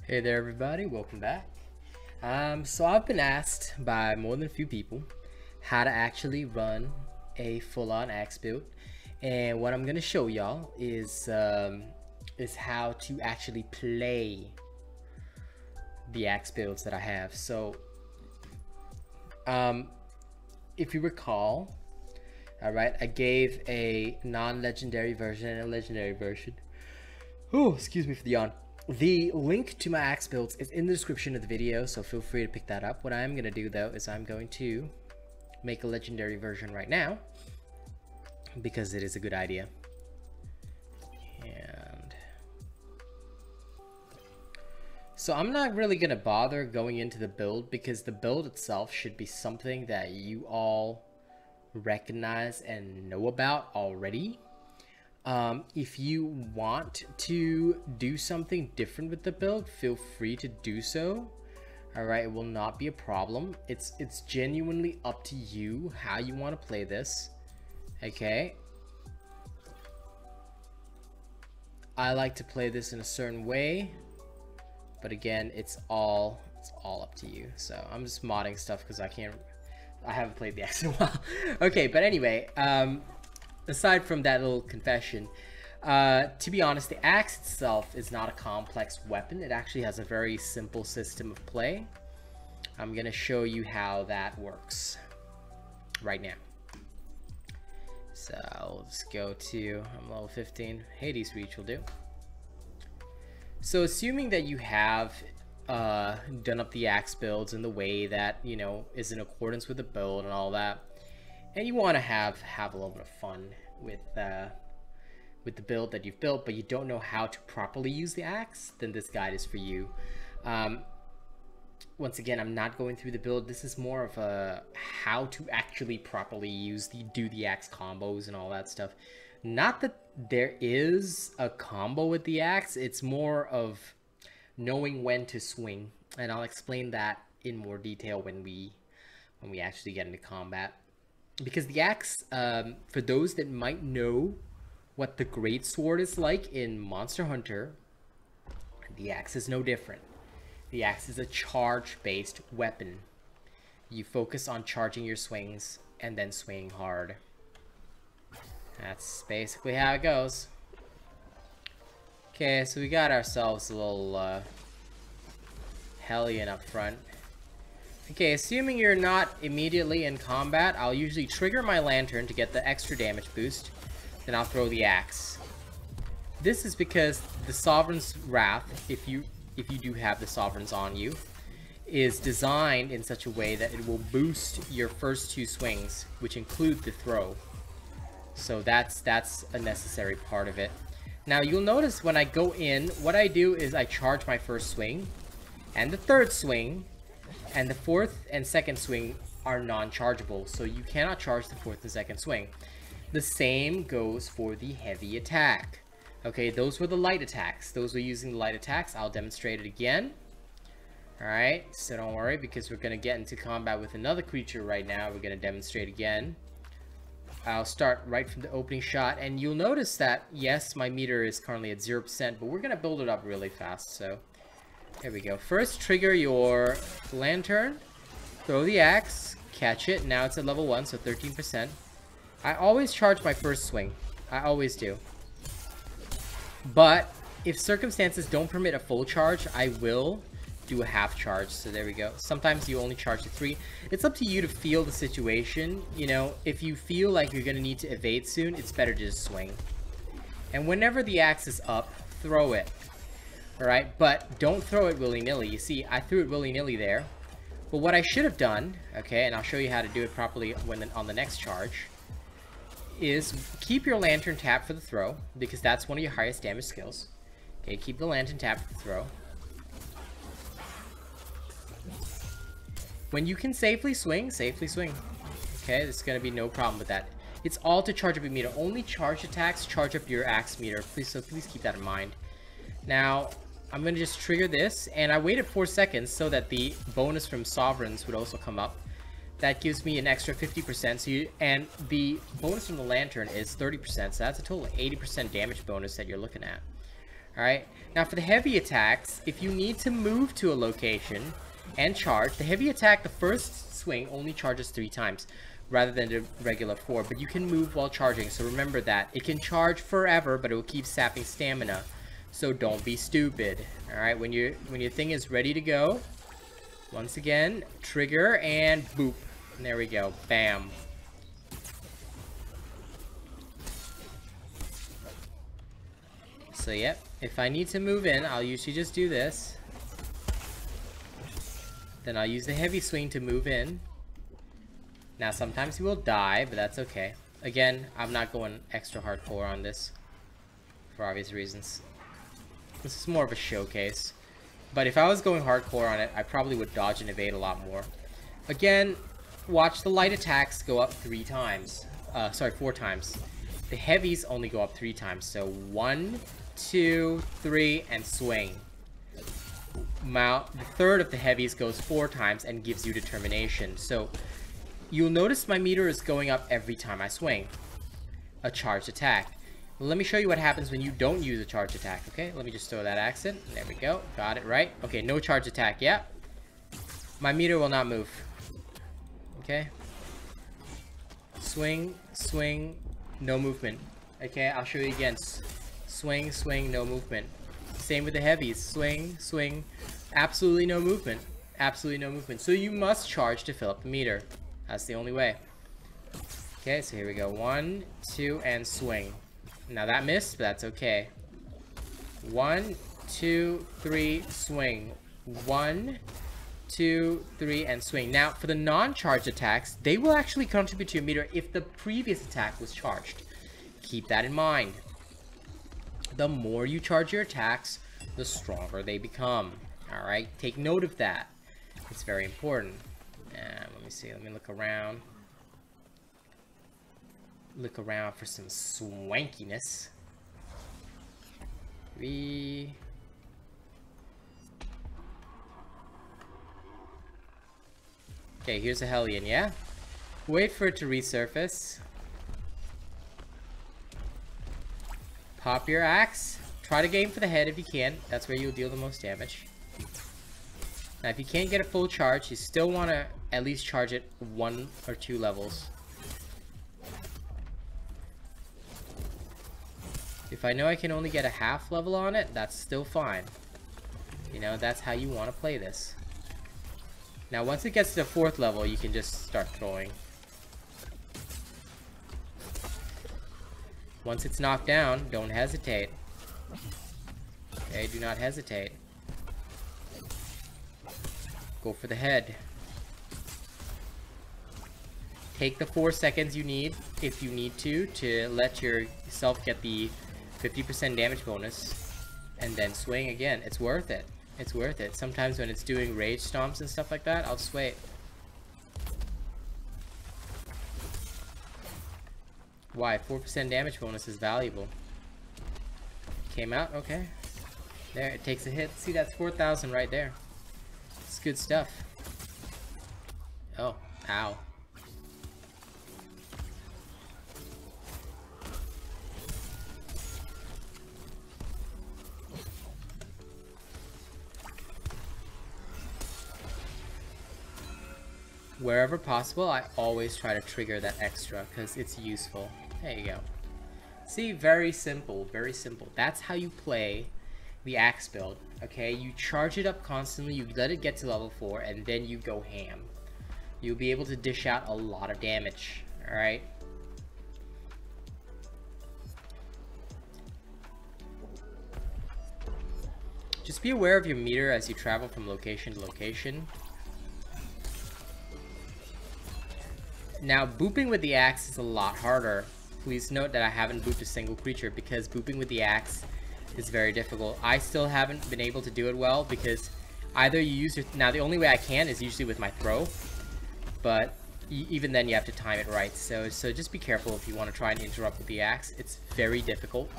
Hey there everybody, welcome back. So I've been asked by more than a few people how to actually run a full-on axe build, and what I'm gonna show y'all is how to actually play the axe builds that I have. So if you recall, alright, I gave a non-legendary version and a legendary version. Oh, excuse me for the yawn. The link to my axe builds is in the description of the video, so feel free to pick that up. What I'm going to do though is I'm going to make a legendary version right now because it is a good idea. And so I'm not really going to bother going into the build because the build itself should be something that you all recognize and know about already. If you want to do something different with the build, feel free to do so. Alright, it will not be a problem. It's genuinely up to you how you want to play this. Okay. I like to play this in a certain way, but again, it's all up to you. So I'm just modding stuff because I haven't played the Axe in a while. Okay, but anyway, aside from that little confession, to be honest, the axe itself is not a complex weapon. It actually has a very simple system of play. I'm going to show you how that works right now. So I'll just go to, I'm level 15, Hades Reach will do. So assuming that you have done up the axe builds in the way that, you know, is in accordance with the build and all that, and you want to have a little bit of fun with the build that you've built, but you don't know how to properly use the axe, then this guide is for you. Once again, I'm not going through the build. This is more of a how to actually properly do the axe combos and all that stuff. Not that there is a combo with the axe, it's more of knowing when to swing, and I'll explain that in more detail when we actually get into combat. Because the axe, for those that might know what the greatsword is like in Monster Hunter, the axe is no different. The axe is a charge-based weapon. You focus on charging your swings and then swinging hard. That's basically how it goes. Okay, so we got ourselves a little Hellion up front. Okay, assuming you're not immediately in combat, I'll usually trigger my lantern to get the extra damage boost, then I'll throw the axe. This is because the Sovereign's Wrath, if you do have the Sovereigns on you, is designed in such a way that it will boost your first two swings, which include the throw. So that's a necessary part of it. Now you'll notice when I go in, what I do is I charge my first swing, and the third swing, and the fourth and second swing are non-chargeable, so you cannot charge the fourth and second swing. The same goes for the heavy attack. Okay, those were the light attacks. Those were using the light attacks. I'll demonstrate it again. Alright, so don't worry, because we're going to get into combat with another creature right now. We're going to demonstrate again. I'll start right from the opening shot, and you'll notice that, yes, my meter is currently at 0%, but we're going to build it up really fast, so there we go. First, trigger your lantern, throw the axe, catch it. Now it's at level 1, so 13%. I always charge my first swing. I always do. But if circumstances don't permit a full charge, I will do a half charge. So there we go. Sometimes you only charge to 3. It's up to you to feel the situation. You know, if you feel like you're going to need to evade soon, it's better to just swing. And whenever the axe is up, throw it. Alright, but don't throw it willy-nilly. You see, I threw it willy-nilly there. But what I should have done, okay, and I'll show you how to do it properly on the next charge, is keep your lantern tapped for the throw, because that's one of your highest damage skills. Okay, keep the lantern tapped for the throw. When you can safely swing, safely swing. Okay, there's going to be no problem with that. It's all to charge up your meter. Only charge attacks charge up your axe meter. Please keep that in mind. Now, I'm going to just trigger this, and I waited 4 seconds so that the bonus from Sovereigns would also come up. That gives me an extra 50%, and the bonus from the lantern is 30%, so that's a total of 80% damage bonus that you're looking at. Alright, now for the heavy attacks, if you need to move to a location and charge, the heavy attack, the first swing only charges 3 times rather than the regular 4, but you can move while charging, so remember that. It can charge forever, but it will keep sapping stamina, so don't be stupid. Alright, when your thing is ready to go, once again, trigger and boop. And there we go, bam. So yep, if I need to move in, I'll usually just do this. Then I'll use the heavy swing to move in. Now sometimes he will die, but that's okay. Again, I'm not going extra hardcore on this for obvious reasons. This is more of a showcase. But if I was going hardcore on it, I probably would dodge and evade a lot more. Again, watch the light attacks go up 4 times. The heavies only go up 3 times. So 1, 2, 3, and swing. Now, the third of the heavies goes 4 times and gives you determination. So you'll notice my meter is going up every time I swing a charged attack. Let me show you what happens when you don't use a charged attack, okay? Let me just throw that axe in. There we go. Got it right. Okay, no charged attack. Yeah. My meter will not move. Okay. Swing, swing, no movement. Okay, I'll show you again. Swing, swing, no movement. Same with the heavies. Swing, swing. Absolutely no movement. Absolutely no movement. So you must charge to fill up the meter. That's the only way. Okay, so here we go. 1, 2, and swing. Now that missed, but that's okay. 1, 2, 3, swing. 1, 2, 3, and swing. Now, for the non-charged attacks, they will actually contribute to your meter if the previous attack was charged. Keep that in mind. The more you charge your attacks, the stronger they become. Alright, take note of that. It's very important. Let me see, let me look around. Look around for some swankiness. Okay, here's a Hellion, yeah? Wait for it to resurface. Pop your axe. Try to aim for the head if you can. That's where you'll deal the most damage. Now, if you can't get a full charge, you still want to at least charge it 1 or 2 levels. If I know I can only get a half level on it, that's still fine. You know, that's how you want to play this. Now, once it gets to the 4th level, you can just start throwing. Once it's knocked down, don't hesitate. Okay, do not hesitate. Go for the head. Take the 4 seconds you need, if you need to let yourself get the 50% damage bonus, and then swing again. It's worth it. It's worth it. Sometimes when it's doing rage stomps and stuff like that, I'll just wait. Why? 4% damage bonus is valuable. Came out? Okay. There, it takes a hit. See, that's 4,000 right there. It's good stuff. Oh, ow. Wherever possible, I always try to trigger that extra because it's useful. There you go. See, very simple, very simple. That's how you play the axe build, okay? You charge it up constantly, you let it get to level 4, and then you go ham. You'll be able to dish out a lot of damage, alright? Just be aware of your meter as you travel from location to location. Now, booping with the axe is a lot harder. Please note that I haven't booped a single creature because booping with the axe is very difficult. I still haven't been able to do it well because either you use your... Now, the only way I can is usually with my throw, but even then you have to time it right. So just be careful if you want to try and interrupt with the axe. It's very difficult.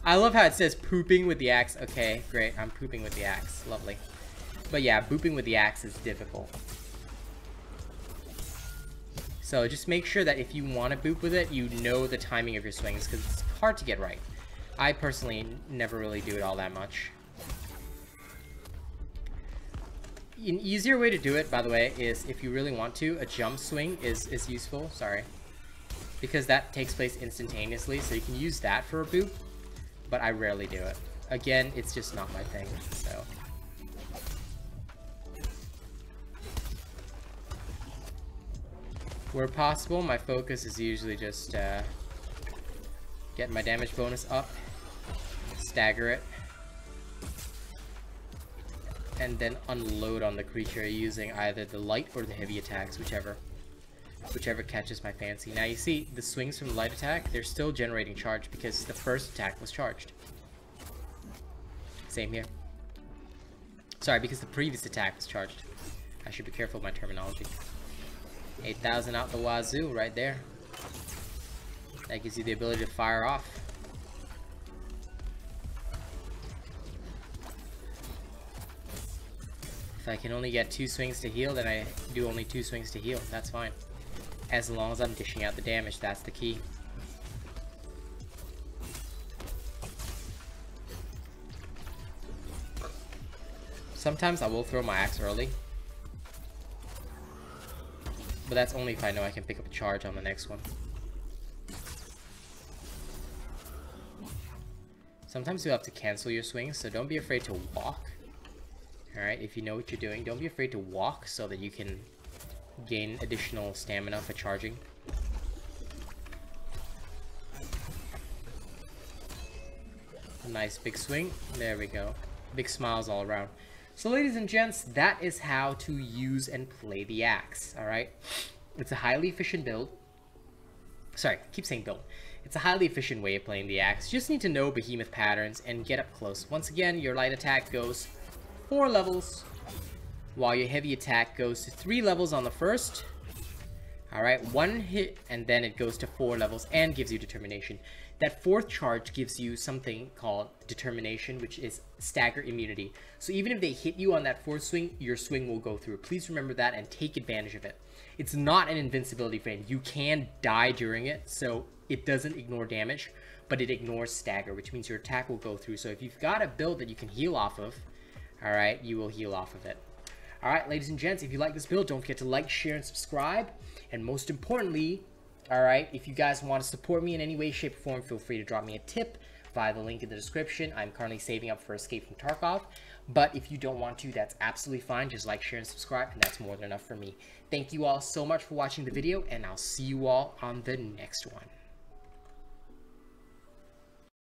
I love how it says pooping with the axe. Okay, great. I'm pooping with the axe. Lovely. But yeah, booping with the axe is difficult. So just make sure that if you want to boop with it, you know the timing of your swings because it's hard to get right. I personally never really do it all that much. An easier way to do it, by the way, is if you really want to, a jump swing is useful, sorry. Because that takes place instantaneously, so you can use that for a boop, but I rarely do it. Again, it's just not my thing, so. Where possible, my focus is usually just get my damage bonus up, stagger it, and then unload on the creature using either the light or the heavy attacks, whichever catches my fancy. Now you see, the swings from the light attack, they're still generating charge because the first attack was charged. Same here. Sorry, because the previous attack was charged. I should be careful with my terminology. 8,000 out the wazoo right there. That gives you the ability to fire off. If I can only get 2 swings to heal, then I do only 2 swings to heal. That's fine. As long as I'm dishing out the damage, that's the key. Sometimes I will throw my axe early. But that's only if I know I can pick up a charge on the next one. Sometimes you have to cancel your swings, so don't be afraid to walk. Alright, if you know what you're doing, don't be afraid to walk so that you can gain additional stamina for charging. A nice big swing. There we go. Big smiles all around. So ladies and gents, that is how to use and play the axe, alright? It's a highly efficient build. Sorry, keep saying build. It's a highly efficient way of playing the axe. You just need to know behemoth patterns and get up close. Once again, your light attack goes 4 levels, while your heavy attack goes to 3 levels on the first. Alright, 1 hit, and then it goes to 4 levels and gives you determination. That 4th charge gives you something called determination, which is stagger immunity. So even if they hit you on that 4th swing, your swing will go through. Please remember that and take advantage of it. It's not an invincibility frame. You can die during it, so it doesn't ignore damage, but it ignores stagger, which means your attack will go through. So if you've got a build that you can heal off of, alright, you will heal off of it. Alright, ladies and gents, if you like this build, don't forget to like, share, and subscribe. And most importantly, alright, if you guys want to support me in any way, shape, or form, feel free to drop me a tip via the link in the description. I'm currently saving up for Escape from Tarkov. But if you don't want to, that's absolutely fine. Just like, share, and subscribe, and that's more than enough for me. Thank you all so much for watching the video, and I'll see you all on the next one.